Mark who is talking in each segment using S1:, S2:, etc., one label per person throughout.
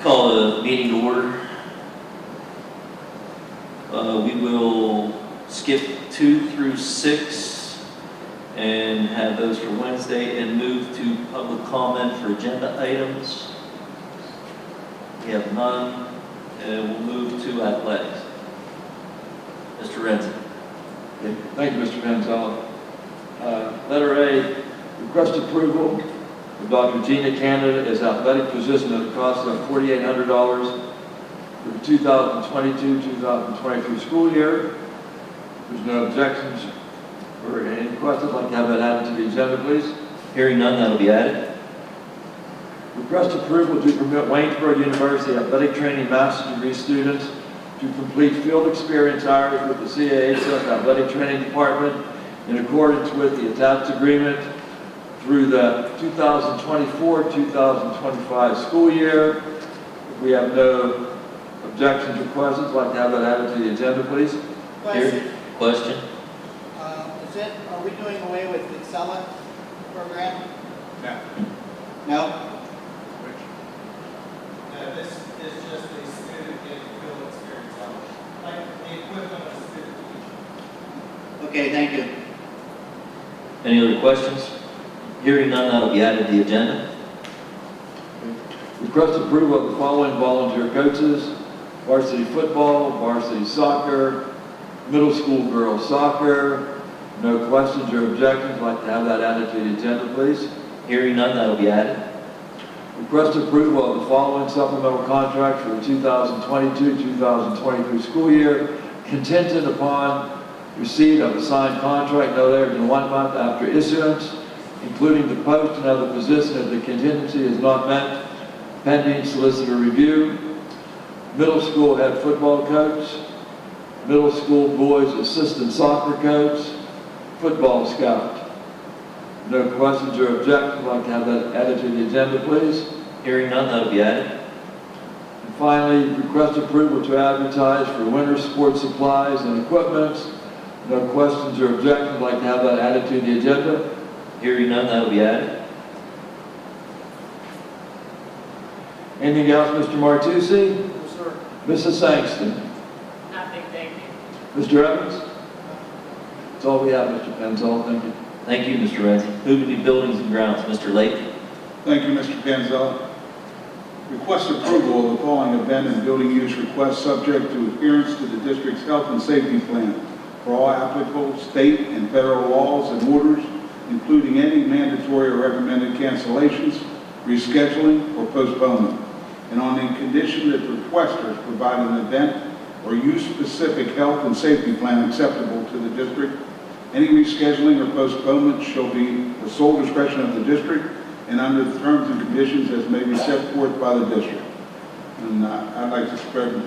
S1: Call the meeting to order. We will skip 2 through 6 and have those for Wednesday and move to public comment for agenda items. We have none, and we'll move to athletics. Mr. Renzi.
S2: Thank you, Mr. Manzella. Letter A, request approval of Dr. Gina Canada as athletic physician at a cost of $4,800 for the 2022-2023 school year. There's no objections or any questions. I'd like to have that added to the agenda, please.
S1: Hearing none, that'll be added.
S2: Request approval to permit Waynesboro University athletic training master's degree students to complete field experience hours with the CAHS Athletic Training Department in accordance with the attached agreement through the 2024-2025 school year. If we have no objections or questions, I'd like to have that added to the agenda, please.
S1: Here. Question?
S3: Are we doing away with the Excella program?
S4: No.
S3: No?
S4: This is just a student getting field experience hours, like the equivalent of student teaching.
S3: Okay, thank you.
S1: Any other questions? Hearing none, that'll be added to the agenda.
S2: Request approval of the following volunteer coaches: varsity football, varsity soccer, middle school girls soccer. No questions or objections. I'd like to have that added to the agenda, please.
S1: Hearing none, that'll be added.
S2: Request approval of the following supplemental contract for the 2022-2023 school year, contingent upon receipt of a signed contract no later than 1 month after issuance, including the posting of the position if the contingency is not met, pending solicitor review. Middle school head football coach, middle school boys assistant soccer coach, football scout. No questions or objections. I'd like to have that added to the agenda, please.
S1: Hearing none, that'll be added.
S2: And finally, request approval to advertise for winter sports supplies and equipment. No questions or objections. I'd like to have that added to the agenda.
S1: Hearing none, that'll be added.
S2: Anything else, Mr. Martucci?
S3: No, sir.
S2: Mrs. Sangston?
S5: Nothing, thank you.
S2: Mr. Evans? That's all we have, Mr. Penzold. Thank you.
S1: Thank you, Mr. Renzi. Moving to buildings and grounds. Mr. Lake.
S4: Thank you, Mr. Panzella. Request approval of the following event and building use requests subject to adherence to the district's health and safety plan for all applicable state and federal laws and orders, including any mandatory or recommended cancellations, rescheduling, or postponement, and on the condition that the requesters provide an event or use-specific health and safety plan acceptable to the district. Any rescheduling or postponement shall be the sole discretion of the district and under the terms and conditions as may be set forth by the district. And I'd like to spread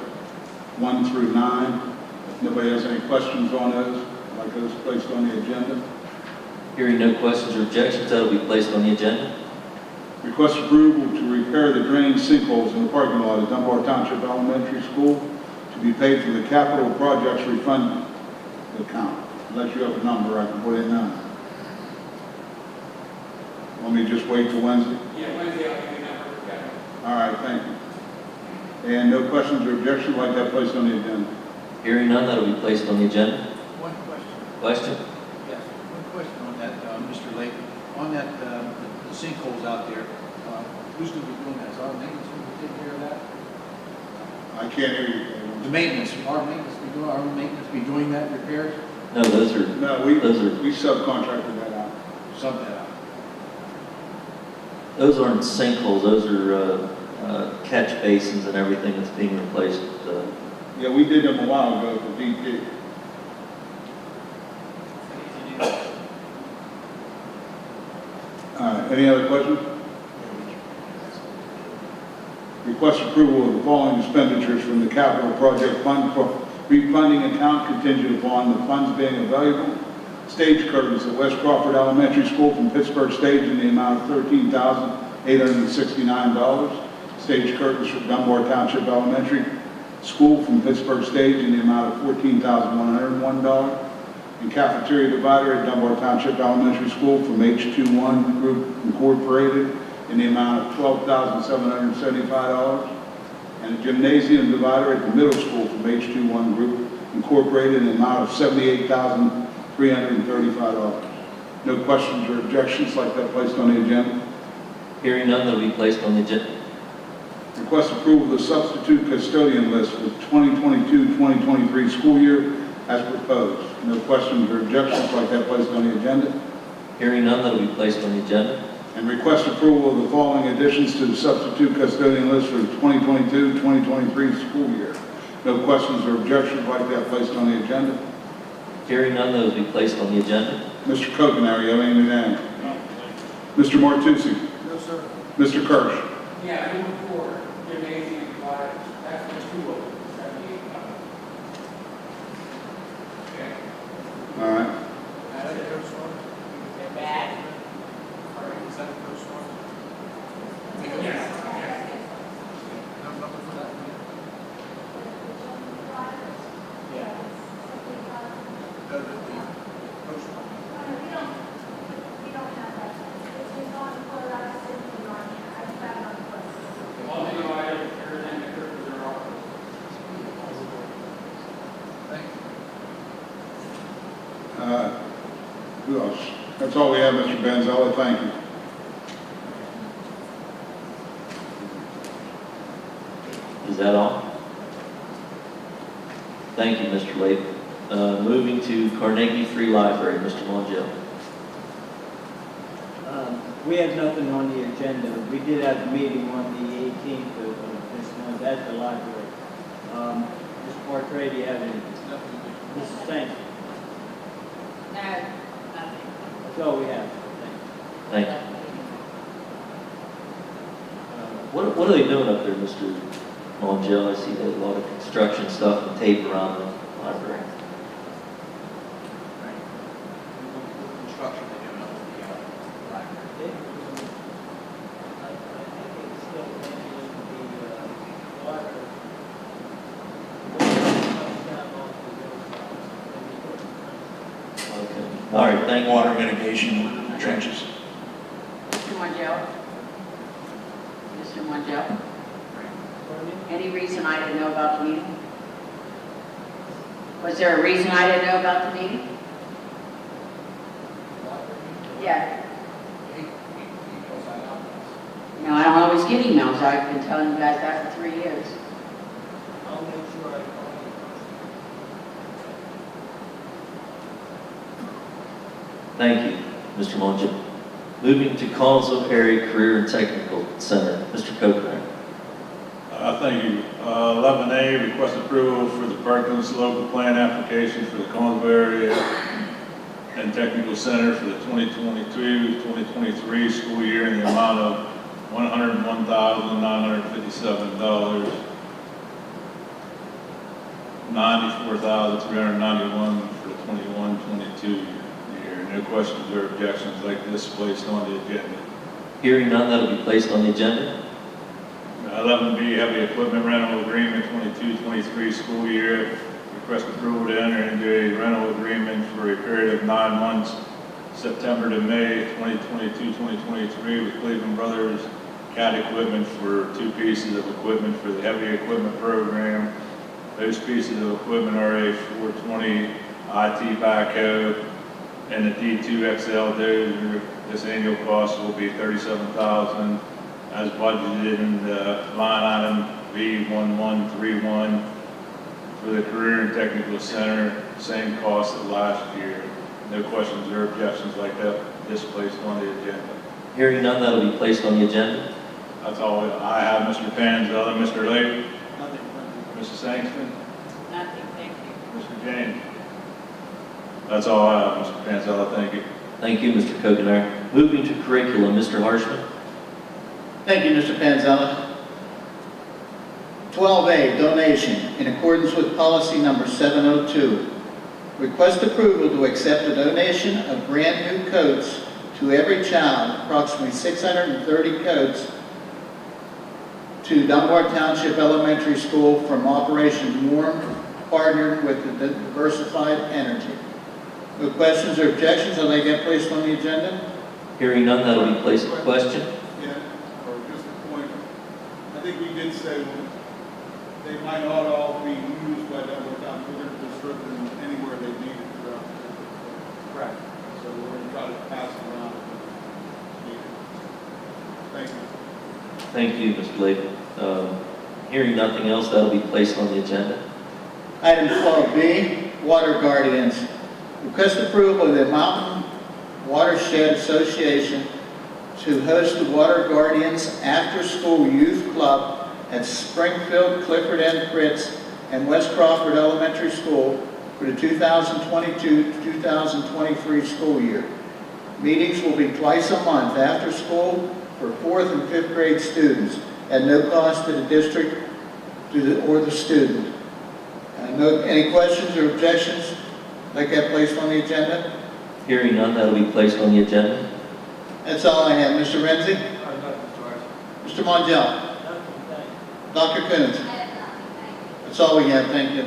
S4: 1 through 9. If nobody has any questions on those, I'd like those placed on the agenda.
S1: Hearing no questions or objections, that'll be placed on the agenda.
S4: Request approval to repair the drain sinkholes in the parking lot at Dunbar Township Elementary School to be paid from the capital projects refund account. Unless you have a number, I can put it down. Want me to just wait till Wednesday?
S5: Yeah, Wednesday, I'll give you a number.
S4: All right, thank you. And no questions or objections, like that placed on the agenda.
S1: Hearing none, that'll be placed on the agenda.
S3: One question.
S1: Question?
S3: Yes, one question on that, Mr. Lake. On that, the sinkholes out there, who's going to be doing that? Is our maintenance going to take care of that?
S4: I can't hear you.
S3: The maintenance, our maintenance be doing that repairs?
S1: No, those are,
S4: No, we subcontracted that out.
S3: Sub that out.
S1: those aren't sinkholes. Those are catch basins and everything that's being replaced.
S4: Yeah, we did them a while ago for DP. All right, any other questions? Request approval of the following expenditures from the capital project fund for refunding account contingent upon the funds being available. Stage curtains at West Crawford Elementary School from Pittsburgh Stage in the amount of $13,869. Stage curtains from Dunbar Township Elementary School from Pittsburgh Stage in the amount of $14,101. And cafeteria divider at Dunbar Township Elementary School from H21 Group Incorporated in the amount of $12,775. And a gymnasium divider at the middle school from H21 Group Incorporated in the amount of $78,335. No questions or objections like that placed on the agenda.
S1: Hearing none, that will be placed on the agenda.
S4: Request approval of the substitute custodian list for the 2022-2023 school year as proposed. No questions or objections like that placed on the agenda.
S1: Hearing none, that will be placed on the agenda.
S4: And request approval of the following additions to the substitute custodian list for the 2022-2023 school year. No questions or objections like that placed on the agenda.
S1: Hearing none, that will be placed on the agenda.
S4: Mr. Kokenar, you have anything to add? Mr. Martucci?
S3: No, sir.
S4: Mr. Kirsch?
S5: Yeah, number 4, gymnasium providers, that's the 2 of them, 78. Okay.
S4: All right.
S3: Is that the first one?
S5: They're bad.
S3: All right, is that the first one?
S5: Yes.
S3: No number for that one? Yeah. The first one.
S5: All the items, everything that occurs in our office.
S3: Thank you.
S4: Who else? That's all we have, Mr. Benzella. Thank you.
S1: Is that all? Thank you, Mr. Layton. Moving to Carnegie Free Library, Mr. Mongeau.
S6: We have nothing on the agenda. We did have a meeting on the 18th of this month at the library. Mr. Portray, do you have any? Mrs. Sankey?
S5: No, nothing.
S6: That's all we have. Thank you.
S1: Thank you. What are they doing up there, Mr. Mongeau? I see there's a lot of construction stuff and tape around the library.
S3: Construction they do on the library.
S6: I think it's still handling the library.
S1: Okay. All right, thank you.
S7: Water mitigation trenches.
S8: Mr. Mongeau? Mr. Mongeau? Any reason I didn't know about the meeting? Was there a reason I didn't know about the meeting? Yeah. No, I don't always get emails. I've been telling you guys that for 3 years.
S6: I'll make sure I call
S1: Thank you, Mr. Mongeau. Moving to Collinsville Area Career and Technical Center, Mr. Kokenar.
S7: Thank you. 11A, request approval for the Perkins local plan application for the Collinsville Area and Technical Center for the 2022-2023 school year in the amount of $101,957, $94,391 for the 21-22 year. No questions or objections like this placed on the agenda.
S1: Hearing none, that will be placed on the agenda.
S7: 11B, heavy equipment rental agreement 22-23 school year. Request approval to enter into a rental agreement for a period of 9 months, September to May 2022-2023 with Cleveland Brothers CAT equipment for 2 pieces of equipment for the heavy equipment program. Those pieces of equipment are a 420 IT backhoe and a D2 XL dozer. This annual cost will be $37,000 as budgeted in the line item B1131 for the Career and Technical Center, same cost as last year. No questions or objections like that this placed on the agenda.
S1: Hearing none, that will be placed on the agenda.
S7: That's all I have, Mr. Panzella. Mr. Layton?
S3: Nothing.
S7: Mrs. Sangston?
S5: Nothing, thank you.
S7: Mr. James? That's all I have, Mr. Panzella. Thank you.
S1: Thank you, Mr. Kokenar. Moving to curriculum, Mr. Harshman.
S9: Thank you, Mr. Panzella.
S3: 12A, donation, in accordance with policy number 702. Request approval to accept a donation of brand-new coats to every child, approximately 630 coats, to Dunbar Township Elementary School from Operation Warm, partnered with the Diversified Energy. No questions or objections, I'll make that placed on the agenda.
S1: Hearing none, that'll be placed. Question?
S4: Yeah, or just a point. I think we did say they might not all be used by Dunbar Town. We're going to distribute them anywhere they need it throughout. Correct. So we're going to try to pass it around. Thank you.
S1: Thank you, Mr. Latham. Hearing nothing else, that'll be placed on the agenda.
S3: Item 12B, Water Guardians. Request approval of the Mountain Watershed Association to host the Water Guardians After School Youth Club at Springfield, Clifford N. Fritz, and West Crawford Elementary School for the 2022-2023 school year. Meetings will be twice a month after school for 4th and 5th grade students at no cost to the district or the student. Any questions or objections? Like that placed on the agenda?
S1: Hearing none, that'll be placed on the agenda.
S3: That's all I have. Mr. Renzi? Mr. Mongel? Dr. Coons? That's all we have. Thank you.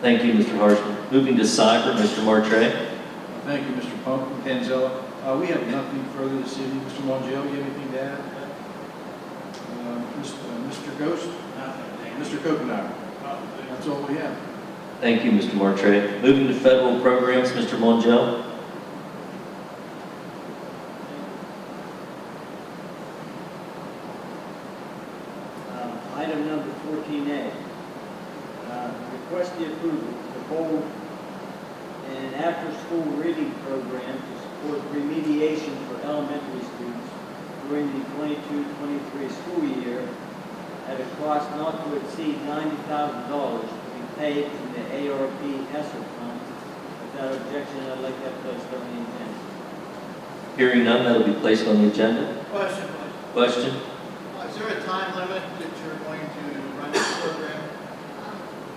S1: Thank you, Mr. Harshman. Moving to cyber, Mr. Martre.
S3: Thank you, Mr. Panzella. We have nothing further this evening. Mr. Mongel, you have anything to add? Mr. Ghost? Mr. Kopenhauer? That's all we have.
S1: Thank you, Mr. Martre. Moving to federal programs, Mr. Mongel.
S6: Item number 14A, request the approval to hold an after-school reading program to support remediation for elementary students during the 22-23 school year at a cost not to exceed $90,000 to be paid from the ARP ESSER fund. Without objection, I'd like that placed on the agenda.
S1: Hearing none, that'll be placed on the agenda.
S3: Question.
S1: Question?
S3: Is there a time limit that you're going to run this program?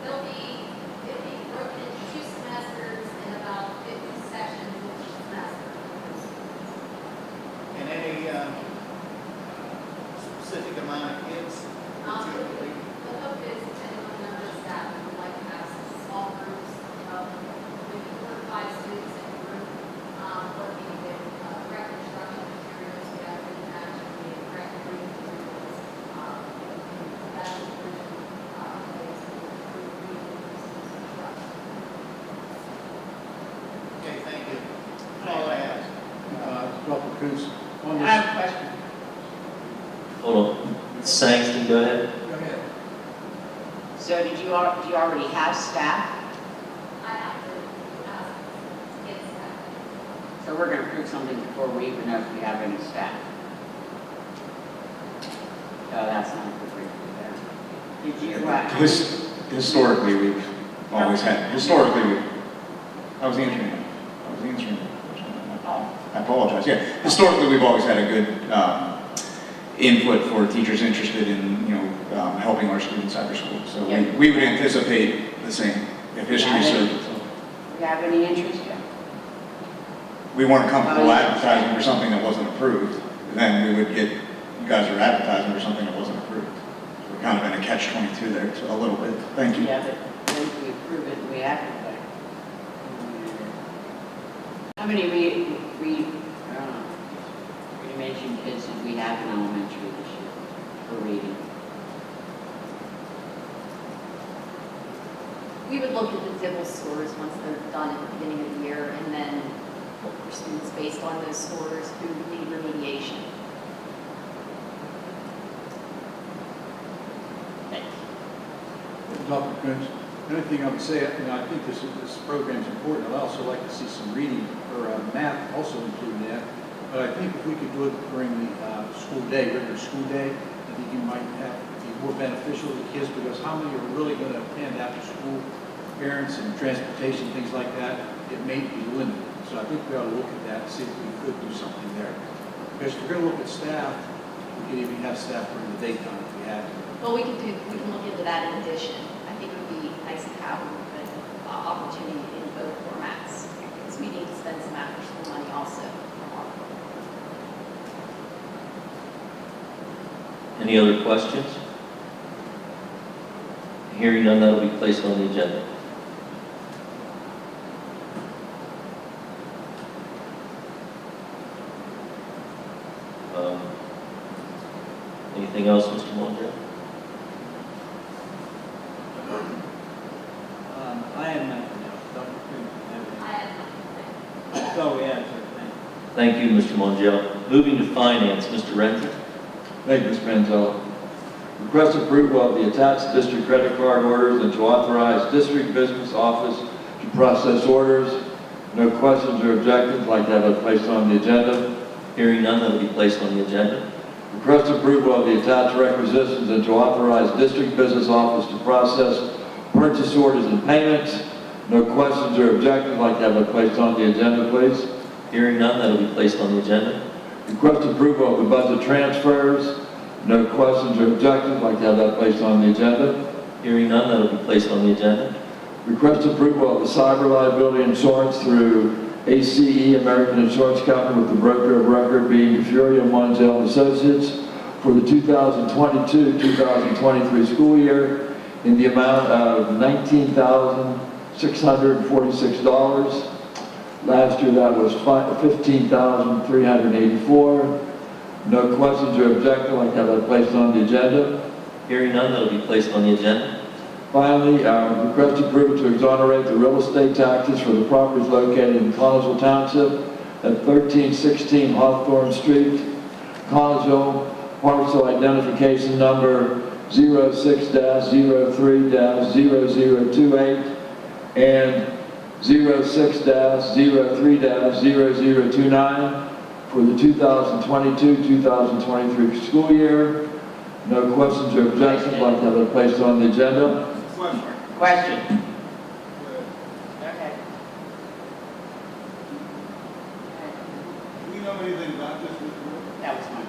S9: It'll be broken into 2 semesters and about 50 sessions each semester.
S3: And any specific amount of kids?
S9: The hope is, depending on the number of staff, we would like to have some small groups of maybe 4 to 5 students in a group, working with record instruction materials, we have written action, we have record reading materials, that's the version, ways to improve reading instruction.
S3: Okay, thank you. That's all I have. Dr. Coons, on
S8: I have a question.
S1: Hold on. Sangston, go ahead.
S3: Go ahead.
S8: So do you already have staff?
S9: I have to get staff.
S8: So we're going to approve something before we even know if we have any staff. Oh, that's not appropriate there. Did you,
S10: Historically, we've always had, I was answering the question.
S8: oh,
S10: I apologize. Yeah, historically, we've always had a good input for teachers interested in, helping our students after school. So
S8: Yeah.
S10: we would anticipate the same if history served.
S8: do you have any interest yet?
S10: We weren't comfortable advertising for something that wasn't approved. Then we would get, you guys are advertising for something that wasn't approved. So we're kind of in a catch-22 there, so a little bit. Thank you.
S8: Yeah, but then we approve it, we advertise. How many remediation kids did we have in elementary this year for reading?
S9: We would look at the Dibble scores once they're done at the beginning of the year, and then look for students based on those scores who need remediation.
S3: Dr. Coons, the only thing I would say, I think this program is important. I'd also like to see some reading or math also included in that. But I think if we could do it during the school day, regular school day, I think you might be more beneficial to the kids, because how many are really going to attend after school? Parents and transportation, things like that, it may be limited. So I think we ought to look at that and see if we could do something there. Because if we're going to look at staff, we could even have staff during the daytime if we had to.
S9: Well, we can look at
S8: for that in addition. I think it would be nice to have an opportunity in both formats, because we need to spend some after-school money also.
S1: Any other questions? Hearing none, that'll be placed on the agenda. Anything else, Mr. Monjo?
S6: I have nothing else. Dr. Coons,
S9: I
S6: have
S9: have nothing.
S6: anything? That's all we have, sir. Thank you.
S1: Thank you, Mr. Monjo. Moving to finance, Mr. Renzi.
S2: Thank you, Mr. Manzella. Request approval of the attached district credit card orders and to authorize district business office to process orders. No questions or objections, like to have it placed on the agenda.
S1: Hearing none, that'll be placed on the agenda.
S2: Request approval of the attached requisitions and to authorize district business office to process purchase orders and payments. No questions or objections, like to have it placed on the agenda, please.
S1: Hearing none, that'll be placed on the agenda.
S2: Request approval of the budget transfers. No questions or objections, like to have that placed on the agenda.
S1: Hearing none, that'll be placed on the agenda.
S2: Request approval of the cyber liability insurance through ACE American Insurance Company with the broker of record being Furia Monzel Associates for the 2022-2023 school year in the amount of $19,646. Last year that was $15,384. No questions or objections, like to have that placed on the agenda.
S1: Hearing none, that'll be placed on the agenda.
S2: Finally, request approval to exonerate the real estate taxes for the properties located in Collinsville Township at 1316 Hawthorne Street, Collinsville, parcel identification number 06-03-0028 and 06-03-0029 for the 2022-2023 school year. No questions or objections, like to have it placed on the agenda.
S8: Question. Okay.
S4: Do we know anything about this, Mr. Wood?
S8: That was my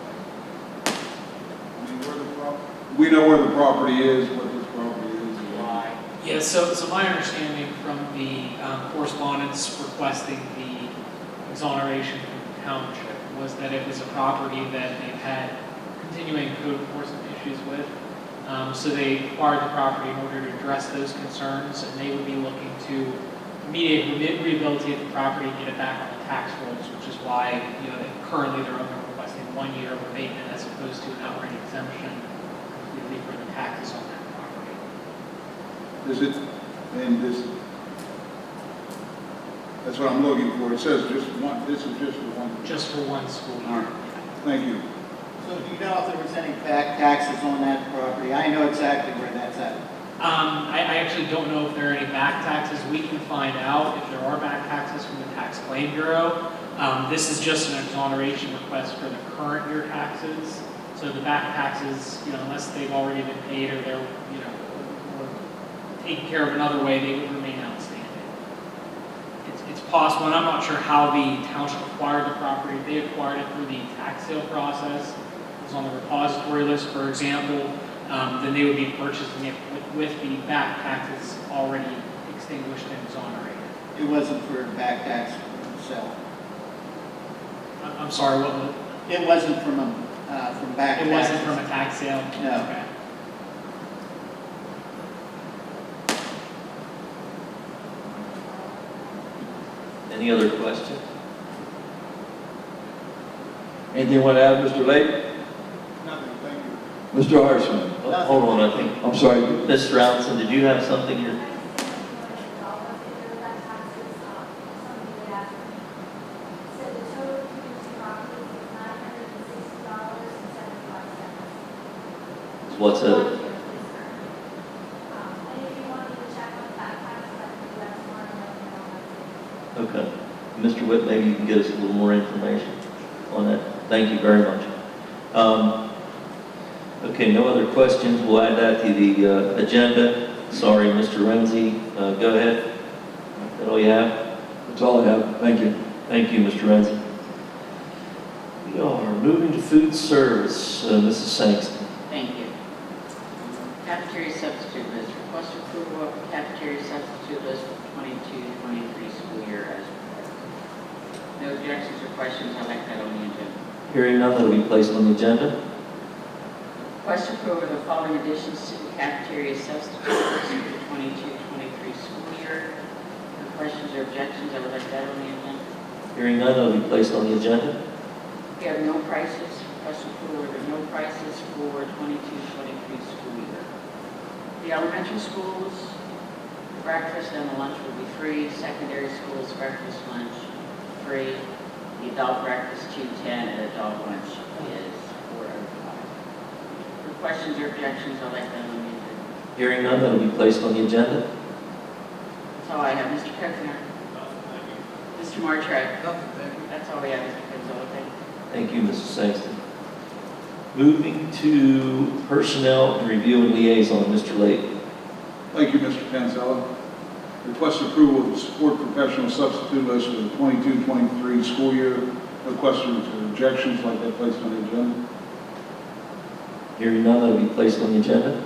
S4: I mean, where the property? We know where the property is, what this property is.
S8: why.
S5: Yeah, so my understanding from the correspondence requesting the exoneration from the township was that it was a property that they've had continuing code enforcement issues with. So they acquired the property in order to address those concerns, and they would be looking to rehabilitate the property and get it back on the tax rolls, which is why, currently they're only requesting 1 year of abatement as opposed to an outright exemption completely for the taxes on that property.
S4: Is it, and this, that's what I'm looking for. It says just one, this is just for one.
S5: Just for one school year.
S4: Thank you.
S6: So do you know if there was any back taxes on that property? I know exactly where that's at.
S5: I actually don't know if there are any back taxes. We can find out if there are back taxes from the Tax Claim Bureau. This is just an exoneration request for the current year taxes. So the back taxes, unless they've already been paid or they're, or taken care of another way, they would remain outstanding. It's possible, and I'm not sure how the township acquired the property. If they acquired it through the tax sale process, it's on the repository list, for example, then they would be purchasing it with the back taxes already extinguished and exonerated.
S6: It wasn't for back tax itself.
S5: I'm sorry, what was it?
S6: It wasn't from back taxes.
S5: It wasn't from a tax sale?
S6: No.
S5: Okay.
S1: Any other questions?
S2: Anything you want to add, Mr. Lake?
S4: Nothing, thank you.
S2: Mr. Harshman?
S1: Oh, hold on, I think,
S2: I'm sorry.
S1: Ms. Roundson, did you have something here? What's it?
S9: And if you wanted to check on that tax, that's tomorrow.
S1: Okay. Mr. Witt, maybe you can get us a little more information on that. Thank you very much. Okay, no other questions. We'll add that to the agenda. Sorry, Mr. Renzi. Go ahead. Is that all you have?
S2: That's all I have. Thank you.
S1: Thank you, Mr. Renzi. We are moving to food service. Mrs. Sangston.
S8: Thank you. Cafeteria substitute list. Request approval of the cafeteria substitute list for 22-23 school year as presented. No objections or questions, I'd like that on the agenda.
S1: Hearing none, that will be placed on the agenda.
S8: Request approval of the following additions to the cafeteria substitute list for the 22-23 school year. No questions or objections, I would like that on the agenda.
S1: Hearing none, that will be placed on the agenda.
S8: We have no prices. Request approval of the no prices for 22-23 school year. The elementary schools, the breakfast and the lunch will be free. Secondary schools, breakfast, lunch, free. The adult breakfast, $2.10, and adult lunch is $4.05. For questions or objections, I'd like that on the agenda.
S1: Hearing none, that will be placed on the agenda.
S8: That's all I have, Mr. President. Mr. Martrek.
S3: Nothing, thank you.
S8: That's all we have, Mr. President. Thank you.
S1: Thank you, Mrs. Sexton. Moving to personnel and review and liaison, Mr. Layton.
S4: Thank you, Mr. Panzella. Request approval of the support professional substitute list for the 22-23 school year. No questions or objections, like that placed on the agenda.
S1: Hearing none, that will be placed on the agenda.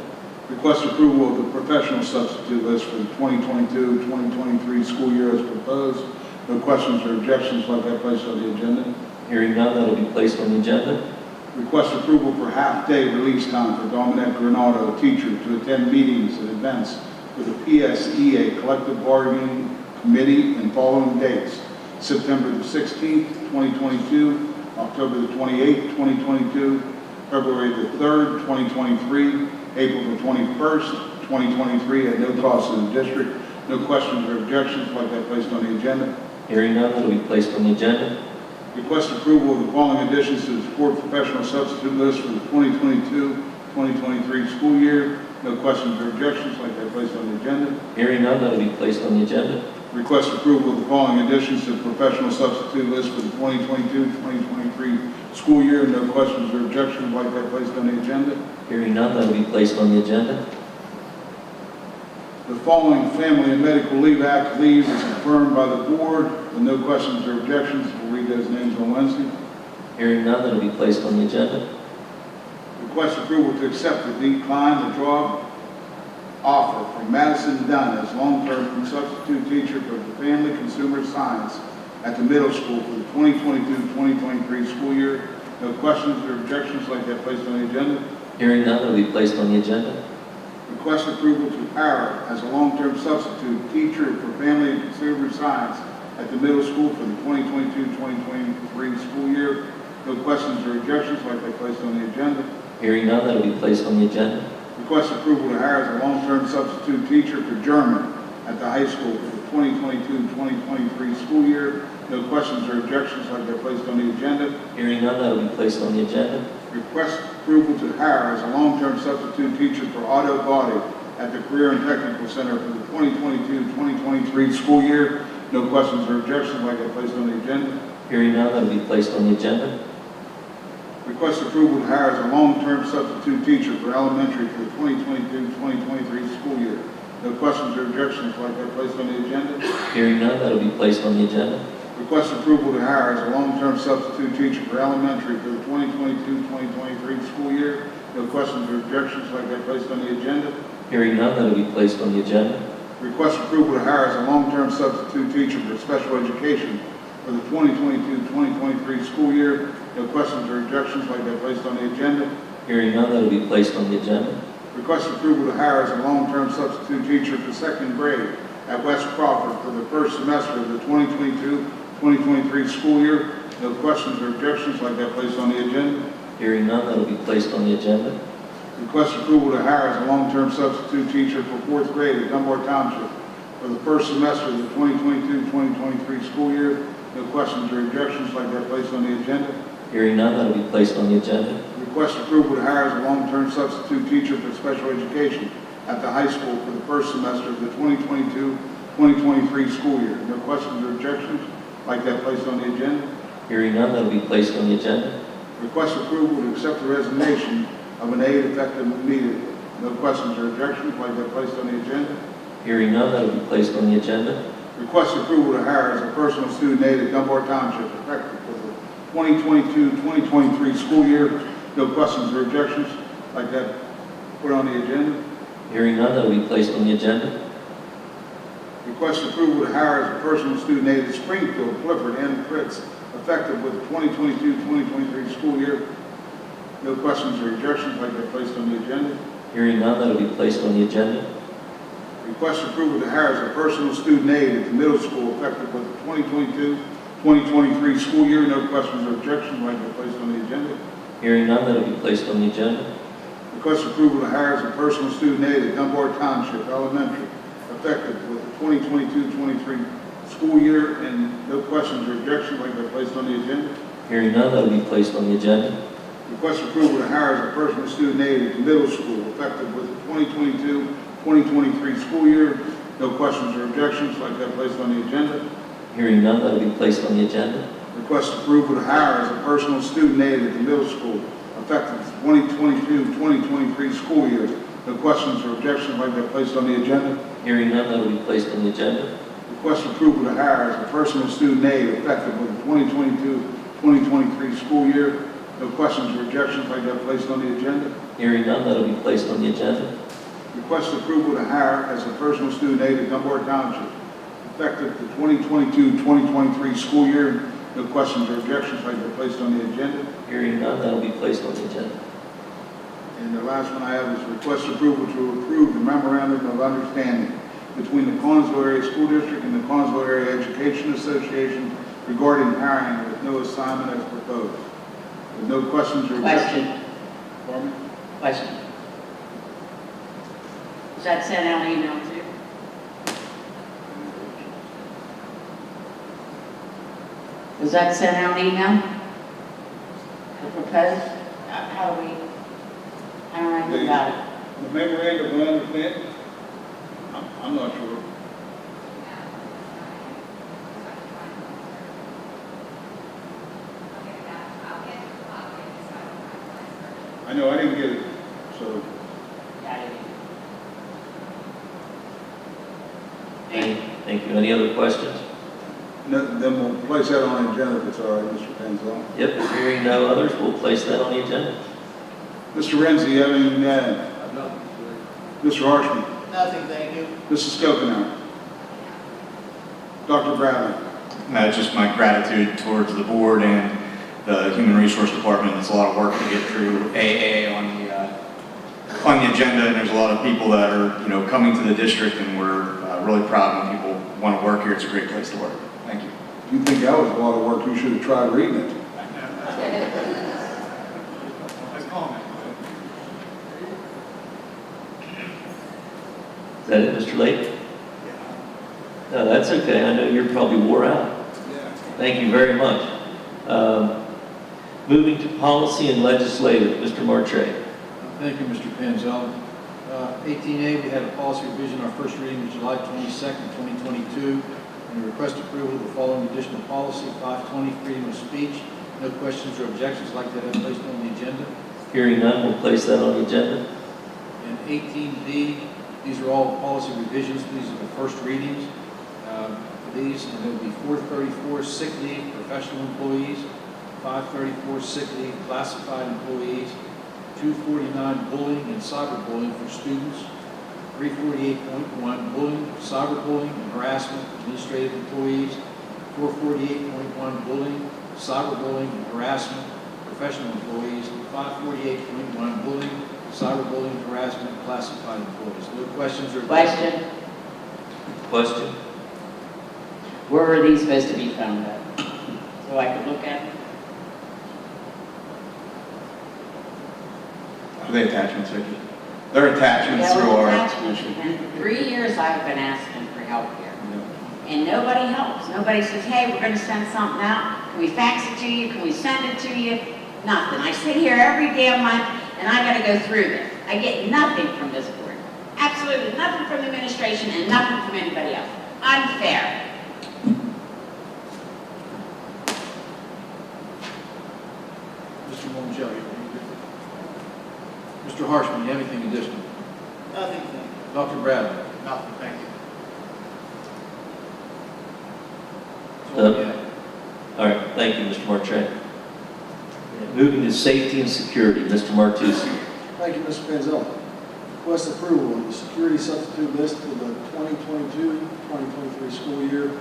S4: Request approval of the professional substitute list for the 2022-2023 school year as proposed. No questions or objections, like that placed on the agenda.
S1: Hearing none, that will be placed on the agenda.
S4: Request approval for half-day release time for Dominic Granado, teacher, to attend meetings and events with the PSEA Collective Bargaining Committee and following dates: September the 16th, 2022, October the 28th, 2022, February the 3rd, 2023, April the 21st, 2023, at no cost to the district. No questions or objections, like that placed on the agenda.
S1: Hearing none, that will be placed on the agenda.
S4: Request approval of the following additions to the support professional substitute list for the 2022-2023 school year. No questions or objections, like that placed on the agenda.
S1: Hearing none, that will be placed on the agenda.
S4: Request approval of the following additions to the professional substitute list for the 2022-2023 school year. No questions or objections, like that placed on the agenda.
S1: Hearing none, that will be placed on the agenda.
S4: The following Family and Medical Leave Act leave is confirmed by the board with no questions or objections. We'll read those names on Wednesday.
S1: Hearing none, that will be placed on the agenda.
S4: Request approval to accept the decline the job offer from Madison Dunn as long-term substitute teacher for the Family Consumer Science at the middle school for the 2022-2023 school year. No questions or objections, like that placed on the agenda.
S1: Hearing none, that will be placed on the agenda.
S4: Request approval to hire as a long-term substitute teacher for Family and Consumer Science at the middle school for the 2022-2023 school year. No questions or objections, like that placed on the agenda.
S1: Hearing none, that will be placed on the agenda.
S4: Request approval to hire as a long-term substitute teacher for German at the high school for the 2022-2023 school year. No questions or objections, like they're placed on the agenda.
S1: Hearing none, that will be placed on the agenda.
S4: Request approval to hire as a long-term substitute teacher for auto body at the Career and Technical Center for the 2022-2023 school year. No questions or objections, like they're placed on the agenda.
S1: Hearing none, that will be placed on the agenda.
S4: Request approval to hire as a long-term substitute teacher for elementary for the 2022-2023 school year. No questions or objections, like that placed on the agenda.
S1: Hearing none, that will be placed on the agenda.
S4: Request approval to hire as a long-term substitute teacher for elementary for the 2022-2023 school year. No questions or objections, like that placed on the agenda.
S1: Hearing none, that will be placed on the agenda.
S4: Request approval to hire as a long-term substitute teacher for special education for the 2022-2023 school year. No questions or objections, like that placed on the agenda.
S1: Hearing none, that will be placed on the agenda.
S4: Request approval to hire as a long-term substitute teacher for second grade at West Crawford for the first semester of the 2022-2023 school year. No questions or objections, like that placed on the agenda.
S1: Hearing none, that will be placed on the agenda.
S4: Request approval to hire as a long-term substitute teacher for fourth grade at Dunbar Township for the first semester of the 2022-2023 school year. No questions or objections, like that placed on the agenda.
S1: Hearing none, that will be placed on the agenda.
S4: Request approval to hire as a long-term substitute teacher for special education at the high school for the first semester of the 2022-2023 school year. No questions or objections, like that placed on the agenda.
S1: Hearing none, that will be placed on the agenda.
S4: Request approval to accept the resignation of an aide effective immediately. No questions or objections, like that placed on the agenda.
S1: Hearing none, that will be placed on the agenda.
S4: Request approval to hire as a personal student aide at Dunbar Township effective for the 2022-2023 school year. No questions or objections, like that put on the agenda.
S1: Hearing none, that will be placed on the agenda.
S4: Request approval to hire as a personal student aide at Springfield, Clifford, and Fritz, effective with the 2022-2023 school year. No questions or objections, like they're placed on the agenda.
S1: Hearing none, that will be placed on the agenda.
S4: Request approval to hire as a personal student aide at the middle school, effective with the 2022-2023 school year. No questions or objections, like they're placed on the agenda.
S1: Hearing none, that will be placed on the agenda.
S4: Request approval to hire as a personal student aide at Dunbar Township Elementary, effective with the 2022-23 school year, and no questions or objections, like they're placed on the agenda.
S1: Hearing none, that will be placed on the agenda.
S4: Request approval to hire as a personal student aide at the middle school, effective with the 2022-2023 school year. No questions or objections, like that placed on the agenda.
S1: Hearing none, that will be placed on the agenda.
S4: Request approval to hire as a personal student aide at the middle school, effective 2022-2023 school year. No questions or objections, like that placed on the agenda.
S1: Hearing none, that will be placed on the agenda.
S4: Request approval to hire as a personal student aide effective with the 2022-2023 school year. No questions or objections, like that placed on the agenda.
S1: Hearing none, that will be placed on the agenda.
S4: Request approval to hire as a personal student aide at Dunbar Township, effective the 2022-2023 school year. No questions or objections, like they're placed on the agenda.
S1: Hearing none, that will be placed on the agenda.
S4: And the last one I have is request approval to approve the memorandum of understanding between the Collinsville Area School District and the Collinsville Area Education Association regarding hiring with no assignment as proposed. With no questions or objections.
S8: Question,
S4: Pardon me?
S8: question. Was that sent out email too? Was that sent out email? The proposed? How do we, I don't know anything about it.
S4: The memorandum of understanding? I'm not sure. I know, I didn't get it, so.
S1: Thank you. Any other questions?
S4: Then we'll place that on the agenda if it's all right, Mr. Panzel.
S1: Yep, hearing no others, we'll place that on the agenda.
S4: Mr. Renzi, you have anything to add? Mr. Harshman?
S6: Nothing, thank you.
S4: Mrs. Skokenauer? Dr. Bradley?
S10: Just my gratitude towards the board and the Human Resource Department. It's a lot of work to get through AA on the agenda, and there's a lot of people that are, coming to the district, and we're really proud when people want to work here. It's a great place to work. Thank you.
S4: If you think that was a lot of work, you should have tried reading it.
S1: Is that it, Mr. Lake? No, that's okay. I know you're probably wore out. Thank you very much. Moving to policy and legislative, Mr. Martre.
S3: Thank you, Mr. Panzel. 18A, we had a policy revision, our first reading was July 22nd, 2022. And we request approval of the following additional policy, 520, freedom of speech. No questions or objections, like that have placed on the agenda.
S1: Hearing none, we'll place that on the agenda.
S3: And 18B, these are all policy revisions. These are the first readings for these. And there will be 434 sick leave professional employees, 534 sick leave classified employees, 249 bullying and cyberbullying for students, 348.1 bullying, cyberbullying, and harassment administrative employees, 448.1 bullying, cyberbullying, and harassment professional employees, 548.1 bullying, cyberbullying, harassment, classified employees. No questions or
S8: Question,
S1: Question?
S8: where were these supposed to be found at? So I could look at them?
S10: Are they attachments, Vicki? They're attachments
S8: Yeah,
S10: through
S8: well,
S10: our.
S8: attachments. And for 3 years I've been asking for help here. And nobody helps. Nobody says, hey, we're going to send something out. Can we fax it to you? Can we send it to you? Nothing. I sit here every damn month and I got to go through this. I get nothing from this board. Absolutely nothing from the administration and nothing from anybody else. Unfair.
S3: Mr. Mongelli. Mr. Harshman, you have anything additional?
S6: Nothing, thank you.
S3: Dr. Bradley?
S6: Nothing, thank you.
S3: That's all we have.
S1: All right, thank you, Mr. Martre. Moving to safety and security, Mr. Martucci.
S11: Thank you, Mr. Panzel. Request approval of the security substitute list for the 2022-2023 school year.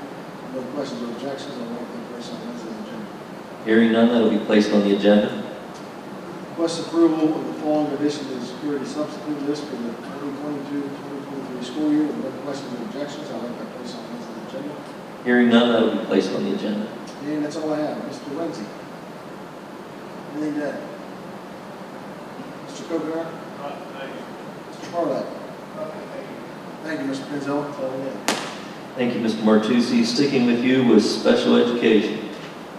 S11: No questions or objections, I'll make that place on Wednesday's agenda.
S1: Hearing none, that will be placed on the agenda.
S11: Request approval of the following addition to the security substitute list for the 2022-2023 school year. No questions or objections, I'll make that place on Wednesday's agenda.
S1: Hearing none, that will be placed on the agenda.
S11: And that's all I have. Mr. Lindsay? Anything to add? Mr. Coconut? Mr. Parlak? Thank you, Mr. Pinzel. That's all we have.
S1: Thank you, Mr. Martucci. Sticking with you with special education.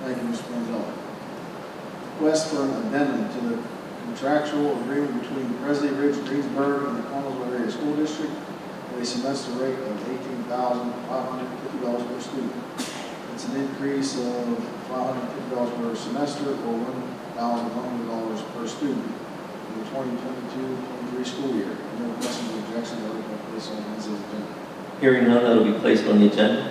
S11: Thank you, Mr. Pinzel. Request for an addendum to the contractual agreement between Presley Ridge, Greensburg, and the Connellsville Area School District at a semester rate of $18,550 per student. It's an increase of $550 per semester or $1,100 per student in the 2022-23 school year. No questions or objections, I would place on Wednesday's agenda.
S1: Hearing none, that will be placed on the agenda.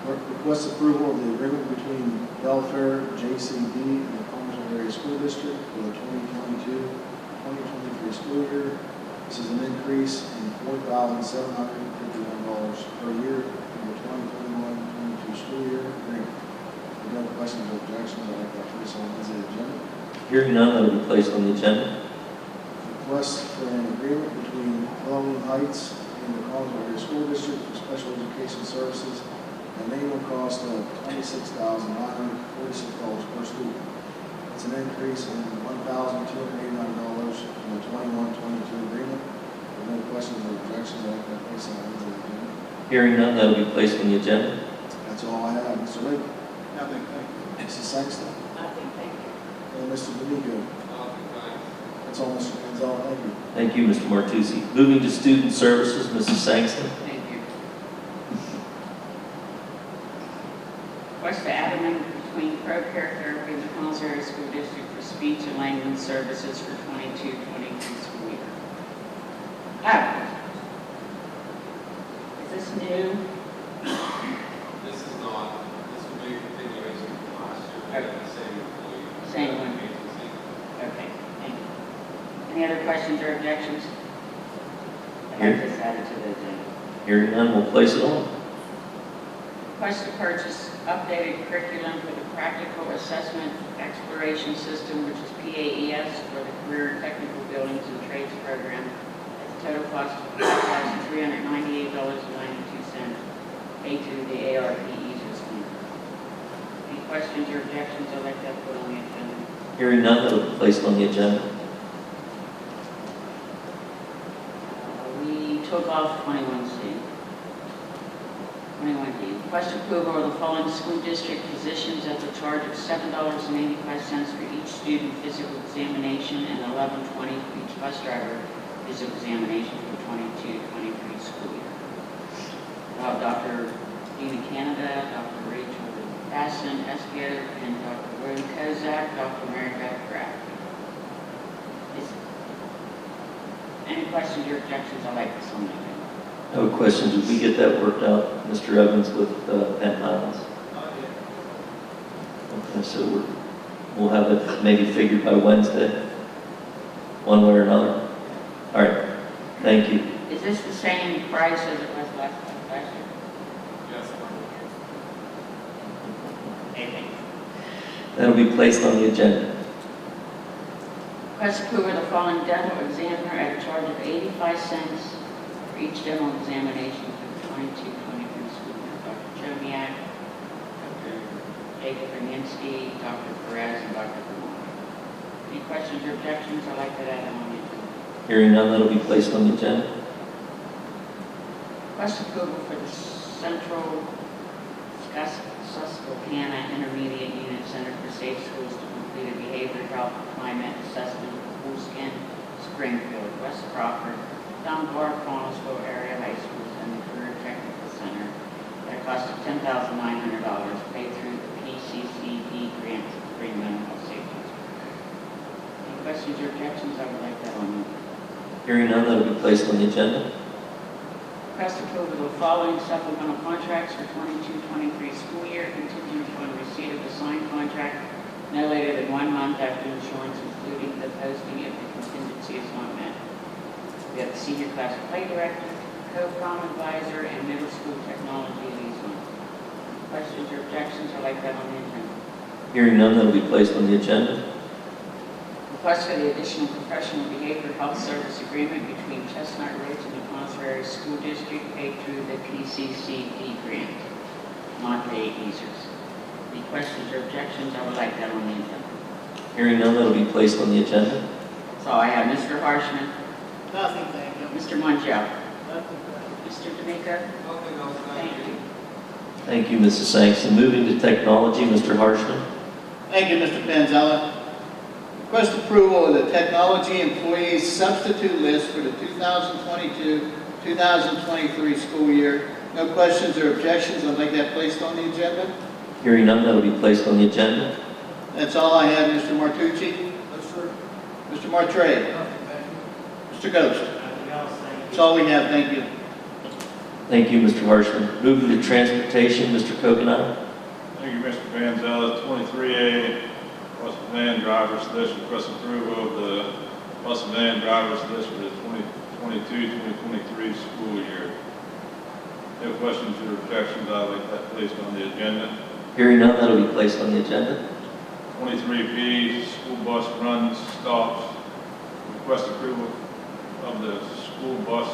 S11: Request approval of the agreement between Belfair JCD and the Connellsville Area School District for the 2022-2023 school year. This is an increase in $4,751 per year in the 2021-22 school year agreement. If no questions or objections, I'd like that placed on Wednesday's agenda.
S1: Hearing none, that will be placed on the agenda.
S11: Request for an agreement between Halloween Heights and the Connellsville Area School District for special education services at an annual cost of $26,946 per student. It's an increase in $1,289 from the 21-22 agreement. With no questions or objections, I'd like that placed on Wednesday's agenda.
S1: Hearing none, that will be placed on the agenda.
S11: That's all I have. Mr. Lake?
S4: Nothing, thank you.
S11: Mrs. Sangster?
S8: Nothing, thank you.
S11: And Mr. D'Amico? That's all, Mr. Gonzalez. Thank you.
S1: Thank you, Mr. Martucci. Moving to student services, Mrs. Sangston.
S8: Thank you. Request to add amendment between ProCare Therapy and the Connellsville Area School District for speech and language services for 22-23 school year. Is this new?
S12: This is not, this will be a continuation from last year, we have the same employee.
S8: Same one.
S12: Agency.
S8: Okay, thank you. Any other questions or objections? I'd like this added to the agenda.
S1: Hearing none, we'll place it on.
S8: Request to purchase updated curriculum for the Practical Assessment Exploration System, which is PAES, for the Career and Technical Buildings and Trades Program at the total cost of $5,398.92, paid to the ARP Aegis Fund. Any questions or objections? I'd like that put on the agenda.
S1: Hearing none, that will be placed on the agenda.
S8: We took off 21C. 21D. Request approval of the following school district positions at the charge of $7.85 for each student physical examination and $11.20 for each bus driver physical examination for 22-23 school year. Dr. Dina Canada, Dr. Rachel Basson, Esquer, and Dr. William Kozak, Dr. Mary Beth Graff. Any questions or objections? I'd like this on the agenda.
S1: No questions. Did we get that worked out, Mr. Evans, with Penn Highlands? Okay, so we'll have it maybe figured by Wednesday, one way or another. All right, thank you.
S8: Is this the same price as it was last year?
S12: Yes.
S8: Okay.
S1: That'll be placed on the agenda.
S8: Request approval of the following dental examiner at a charge of 85 cents for each dental examination for the 22-23 school year. Dr. Chomiak, Dr. Jacob Raninsky, Dr. Perez, and Dr. Vermont. Any questions or objections? I'd like that added on the agenda.
S1: Hearing none, that'll be placed on the agenda.
S8: Request approval for the Central Susquehanna Intermediate Unit Center for Safe Schools to complete a behavioral health climate assessment for Poolskin, Springfield, West Crawford, Dunbar, Connellsville area high schools, and the Career Technical Center at a cost of $10,900 paid through the PCCD grant for mental safety. Any questions or objections? I would like that on.
S1: Hearing none, that'll be placed on the agenda.
S8: Request approval of the following supplemental contracts for 22-23 school year contingent upon receipt of the signed contract no later than 1 month after insurance, including the posting if the contingency is not met. We have the senior class play director, co-prom advisor, and middle school technology liaison. Questions or objections are like that on the agenda.
S1: Hearing none, that will be placed on the agenda.
S8: Request for the additional professional behavioral health service agreement between Chestnut Ridge and the Ponce Area School District paid through the PCCD grant, not the ESERS. Any questions or objections, I would like that on the agenda.
S1: Hearing none, that will be placed on the agenda.
S8: So I have Mr. Harshman,
S6: Nothing, thank you.
S8: Mr. Montiel,
S6: Nothing,
S8: Mr. D'Amico.
S12: Nothing else,
S8: Thank you.
S1: Thank you, Mrs. Sankson. Moving to technology, Mr. Harshman.
S13: Thank you, Mr. Panzella. Request approval of the technology employees substitute list for the 2022-2023 school year. No questions or objections, I'd like that placed on the agenda.
S1: Hearing none, that will be placed on the agenda.
S13: That's all I have, Mr. Martucci.
S3: Yes, sir.
S13: Mr. Martre.
S3: Nothing, thank you.
S13: Mr. Ghost.
S6: Nothing else, thank you.
S13: That's all we have, thank you.
S1: Thank you, Mr. Harshman. Moving to transportation, Mr. Coconut.
S7: Thank you, Mr. Panzella. 23A, bus and van drivers list, request approval of the bus and van drivers list for the 2022-2023 school year. No questions or objections, I'd like that placed on the agenda.
S1: Hearing none, that will be placed on the agenda.
S7: 23B, school bus runs, stops. Request approval of the school bus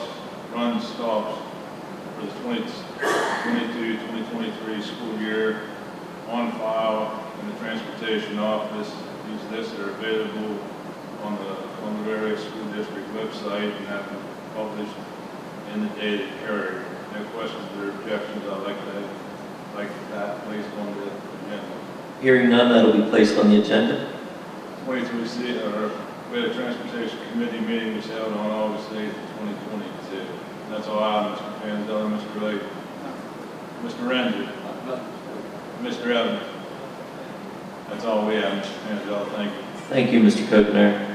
S7: run stops for the 2022-2023 school year on file in the transportation office. These lists are available on the various school district website and have been published in the dated carrier. No questions or objections, I'd like that placed on the agenda.
S1: Hearing none, that will be placed on the agenda.
S7: 23C, we had a transportation committee meeting was held on August 8th, 2022. That's all I have, Mr. Panzella, Mr. Lake. Mr. Renzi, Mr. Evans. That's all we have, Mr. Panzella, thank you.
S1: Thank you, Mr. Coconut.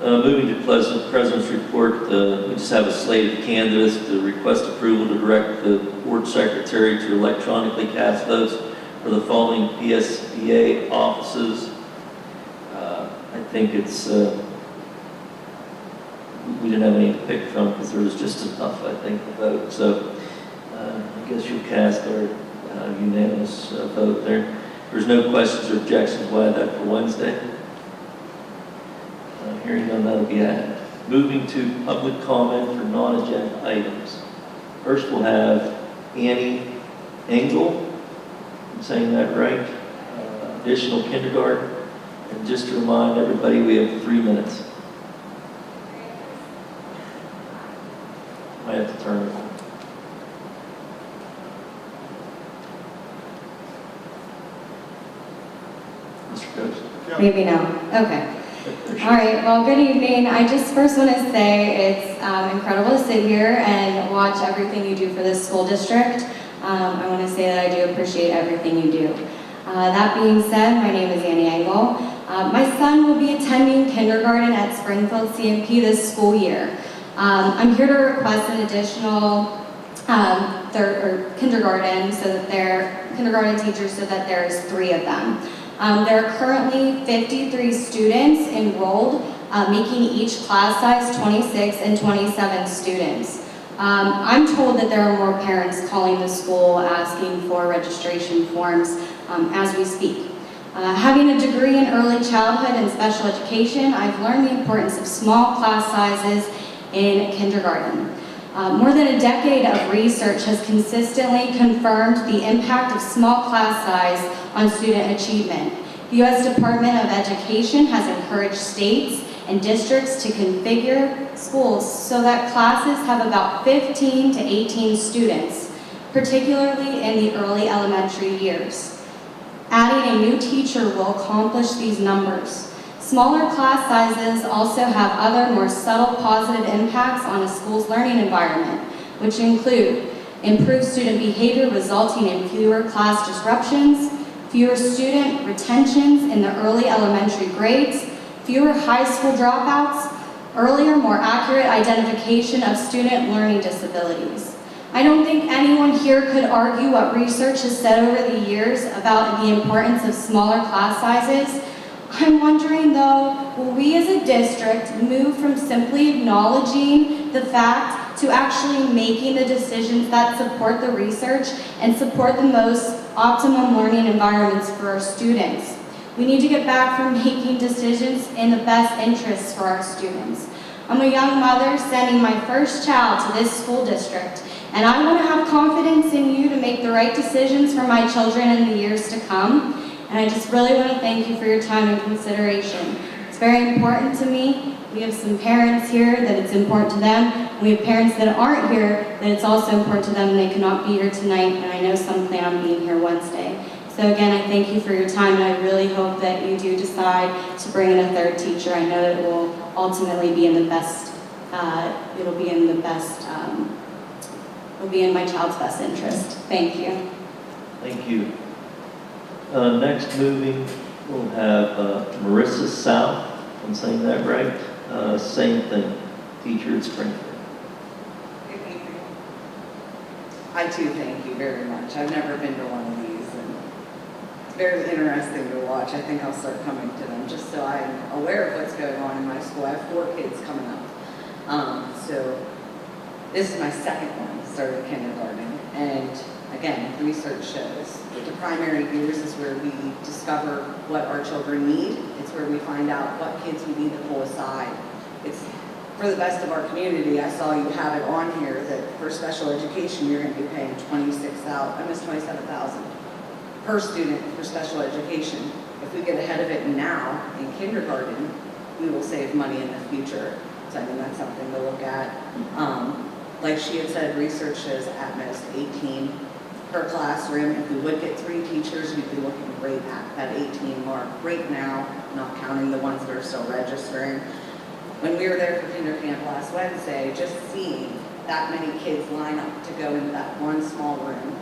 S1: Moving to President's report, we just have a slate of candidates to request approval to direct the board secretary to electronically cast votes for the following PSBA offices. I think it's, we didn't have any to pick from because there was just enough, I think, to vote. So I guess you'll cast our unanimous vote there. There's no questions or objections. We'll add that for Wednesday. Hearing none, that'll be added. Moving to public comment for non-agenda items. First, we'll have Annie Engel. I'm saying that right? Additional kindergarten. And just to remind everybody, we have 3 minutes. I have to turn it on. Mr. Coach?
S14: Maybe no. Okay. All right. Well, good evening. I just first want to say it's incredible to sit here and watch everything you do for this school district. I want to say that I do appreciate everything you do. That being said, my name is Annie Engel. My son will be attending kindergarten at Springfield CMP this school year. I'm here to request an additional kindergarten teachers so that there's 3 of them. There are currently 53 students enrolled, making each class size 26 and 27 students. I'm told that there are more parents calling the school asking for registration forms as we speak. Having a degree in early childhood and special education, I've learned the importance of small class sizes in kindergarten. More than a decade of research has consistently confirmed the impact of small class size on student achievement. The U.S. Department of Education has encouraged states and districts to configure schools so that classes have about 15 to 18 students, particularly in the early elementary years. Adding a new teacher will accomplish these numbers. Smaller class sizes also have other more subtle positive impacts on a school's learning environment, which include improved student behavior resulting in fewer class disruptions, fewer student retentions in the early elementary grades, fewer high school dropouts, earlier, more accurate identification of student learning disabilities. I don't think anyone here could argue what research has said over the years about the importance of smaller class sizes. I'm wondering though, will we as a district move from simply acknowledging the fact to actually making the decisions that support the research and support the most optimum learning environments for our students. We need to get back from making decisions in the best interests for our students. I'm a young mother sending my first child to this school district, and I want to have confidence in you to make the right decisions for my children in the years to come. And I just really want to thank you for your time and consideration. It's very important to me. We have some parents here that it's important to them. We have parents that aren't here that it's also important to them and they cannot be here tonight, and I know some plan on being here Wednesday. So again, I thank you for your time, and I really hope that you do decide to bring in a third teacher. I know that it will ultimately be in the best, it'll be in my child's best interest. Thank you.
S1: Thank you. Next moving, we'll have Marissa South. I'm saying that right? Same thing, teacher at Springfield.
S15: Good evening. I too thank you very much. I've never been to one of these, and it's very interesting to watch. I think I'll start coming to them just so I'm aware of what's going on in my school. I have 4 kids coming up. So this is my second one, started kindergarten, and again, research shows that the primary years is where we discover what our children need. It's where we find out what kids we need to pull aside. It's for the best of our community. I saw you have it on here that for special education, you're going to be paying almost $27,000 per student for special education. If we get ahead of it now in kindergarten, we will save money in the future. So I think that's something to look at. Like she had said, research shows at most 18 per classroom. If we would get 3 teachers, we'd be looking right at that 18 mark right now, not counting the ones that are still registering. When we were there for kinder camp last Wednesday, just seeing that many kids line up to go into that one small room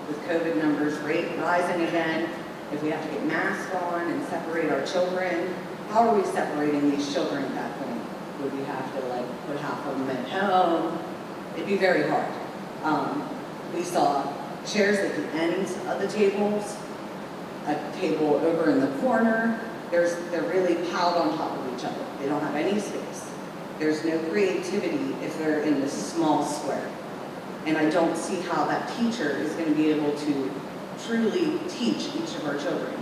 S15: with COVID numbers rising again, if we have to get masks on and separate our children, how are we separating these children at that point? Would we have to put half of them at home? It'd be very hard. We saw chairs at the ends of the tables, a table over in the corner. They're really piled on top of each other. They don't have any space. There's no creativity if they're in this small square. And I don't see how that teacher is going to be able to truly teach each of our children.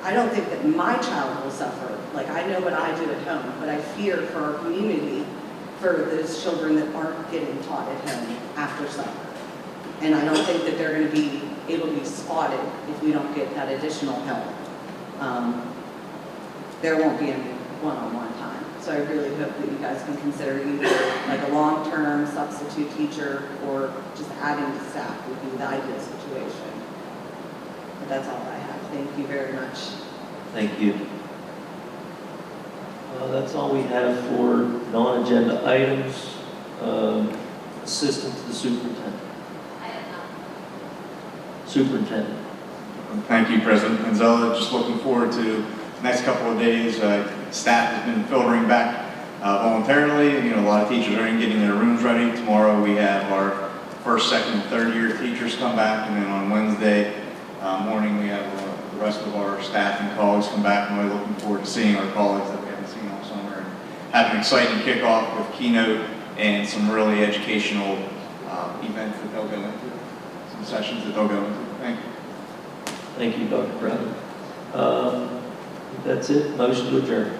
S15: I don't think that my child will suffer. I know what I do at home, but I fear for our community, for those children that aren't getting taught at home after summer. And I don't think that they're going to be able to be spotted if we don't get that additional help. There won't be any one-on-one time. So I really hope that you guys can consider either a long-term substitute teacher or just adding to staff would be the ideal situation. But that's all I have. Thank you very much.
S1: Thank you. That's all we have for non-agenda items. Assistant to the superintendent.
S9: I have none.
S1: Superintendent.
S10: Thank you, President Penzella. Just looking forward to the next couple of days. Staff has been filtering back voluntarily. A lot of teachers are getting their rooms ready. Tomorrow we have our first, second, and third year teachers come back, and then on Wednesday morning we have the rest of our staff and colleagues come back, and we're looking forward to seeing our colleagues that we haven't seen all summer and have an exciting kickoff with keynote and some really educational events that they'll go into, some sessions that they'll go into. Thank you.
S1: Thank you, Dr. Brown. That's it. Motion to adjourn.